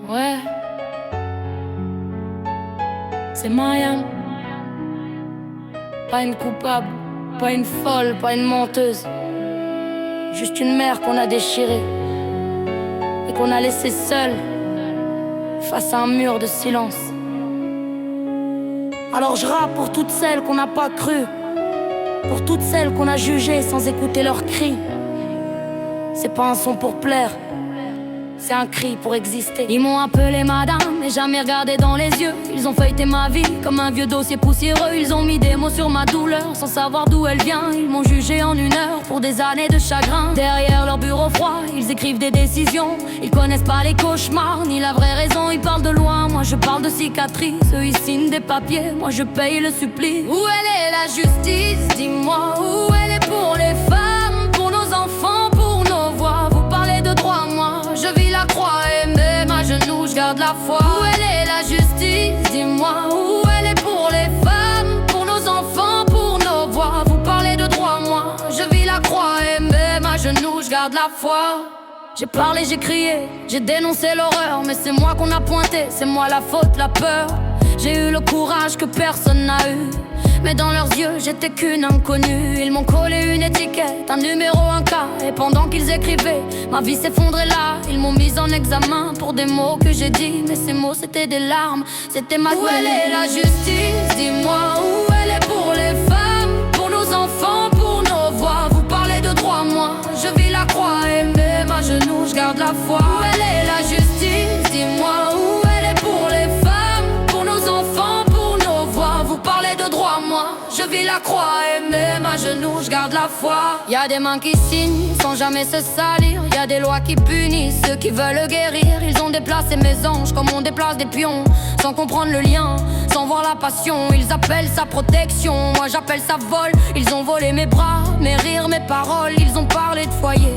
Ouais, c'est Mariam. Pas une coupable, pas une folle, pas une menteuse. Juste une mère qu'on a déchirée et qu'on a laissée seule face à un mur de silence. Alors je rappe pour toutes celles qu'on n'a pas crues, pour toutes celles qu'on a jugées sans écouter leurs cris. C'est pas un son pour plaire, c'est un cri pour exister. Ils m'ont appelé madame, mais jamais regardé dans les yeux. Ils ont feuilleté ma vie comme un vieux dossier poussiéreux. Ils ont mis des mots sur ma douleur sans savoir d'où elle vient. Ils m'ont jugé en 1 heure pour des années de chagrin. Derrière leur bureau froid, ils écrivent des décisions. Ils connaissent pas les cauchemars, ni la vraie raison. Ils parlent de loin, moi je parle de cicatrices. Eux ils signent des papiers, moi je paye le supplice. Où elle est la justice? Dis-moi où elle est pour les femmes, pour nos enfants, pour nos voix. Vous parlez de droit, moi je vis la croix et même à genoux je garde la foi. Où elle est la justice? Dis-moi où elle est pour les femmes, pour nos enfants, pour nos voix. Vous parlez de droit, moi je vis la croix et même à genoux je garde la foi. J'ai parlé, j'ai crié, j'ai dénoncé l'horreur, mais c'est moi qu'on a pointé, c'est moi la faute, la peur. J'ai eu le courage que personne n'a eu, mais dans leurs yeux j'étais qu'une inconnue. Ils m'ont collé une étiquette, un numéro, un cas. Et pendant qu'ils écrivaient, ma vie s'effondrait là. Ils m'ont mise en examen pour des mots que j'ai dit, mais ces mots c'était des larmes, c'était ma. Où elle est la justice? Dis-moi où elle est pour les femmes, pour nos enfants, pour nos voix. Vous parlez de droit, moi je vis la croix et même à genoux je garde la foi. Où elle est la justice? Dis-moi où elle est pour les femmes, pour nos enfants, pour nos voix. Vous parlez de droit, moi je vis la croix et même à genoux je garde la foi. Y'a des mains qui signent sans jamais se salir. Y'a des lois qui punissent ceux qui veulent guérir. Ils ont déplacé mes anges comme on déplace des pions, sans comprendre le lien, sans voir la passion. Ils appellent ça protection, moi j'appelle ça vol. Ils ont volé mes bras, mes rires, mes paroles. Ils ont parlé de foyer,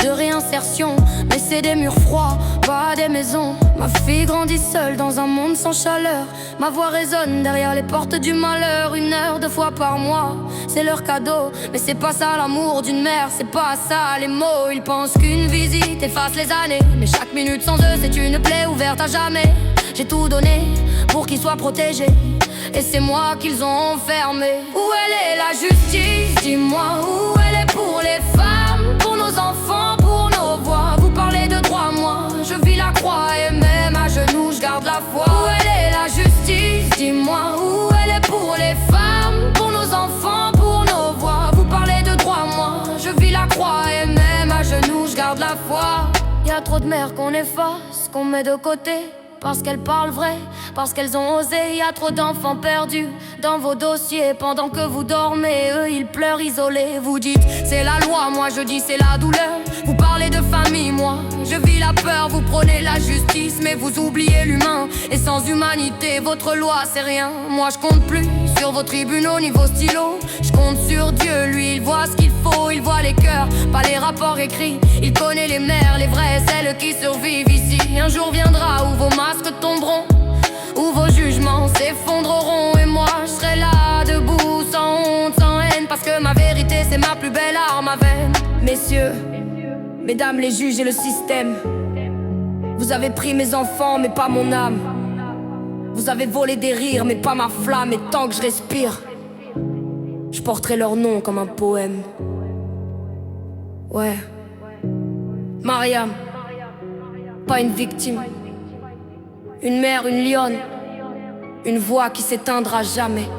de réinsertion, mais c'est des murs froids, pas des maisons. Ma fille grandit seule dans un monde sans chaleur. Ma voix résonne derrière les portes du malheur. 1 heure, 2 fois par mois, c'est leur cadeau. Mais c'est pas ça l'amour d'une mère, c'est pas ça les mots. Ils pensent qu'une visite efface les années, mais chaque minute sans eux c'est une plaie ouverte à jamais. J'ai tout donné pour qu'ils soient protégés, et c'est moi qu'ils ont enfermé. Où elle est la justice? Dis-moi où elle est pour les femmes, pour nos enfants, pour nos voix. Vous parlez de droit, moi je vis la croix et même à genoux je garde la foi. Où elle est la justice? Dis-moi où elle est pour les femmes, pour nos enfants, pour nos voix. Vous parlez de droit, moi je vis la croix et même à genoux je garde la foi. Y'a trop de mères qu'on efface, qu'on met de côté, parce qu'elles parlent vrai, parce qu'elles ont osé. Y'a trop d'enfants perdus dans vos dossiers pendant que vous dormez. Eux ils pleurent isolés. Vous dites c'est la loi, moi je dis c'est la douleur. Vous parlez de famille, moi je vis la peur. Vous prônez la justice mais vous oubliez l'humain. Et sans humanité votre loi c'est rien. Moi je compte plus sur vos tribunaux niveau stylo. Je compte sur Dieu, lui il voit ce qu'il faut. Il voit les cœurs, pas les rapports écrits. Il connaît les mères, les vraies, celles qui survivent ici. Un jour viendra où vos masques tomberont, où vos jugements s'effondreront. Et moi je serai là debout, sans honte, sans haine, parce que ma vérité c'est ma plus belle arme à veine. Messieurs, mesdames les juges et le système, vous avez pris mes enfants mais pas mon âme. Vous avez volé des rires mais pas ma flamme. Et tant que je respire, je porterai leur nom comme un poème. Ouais, Mariam, pas une victime, une mère, une lionne, une voix qui s'éteindra jamais.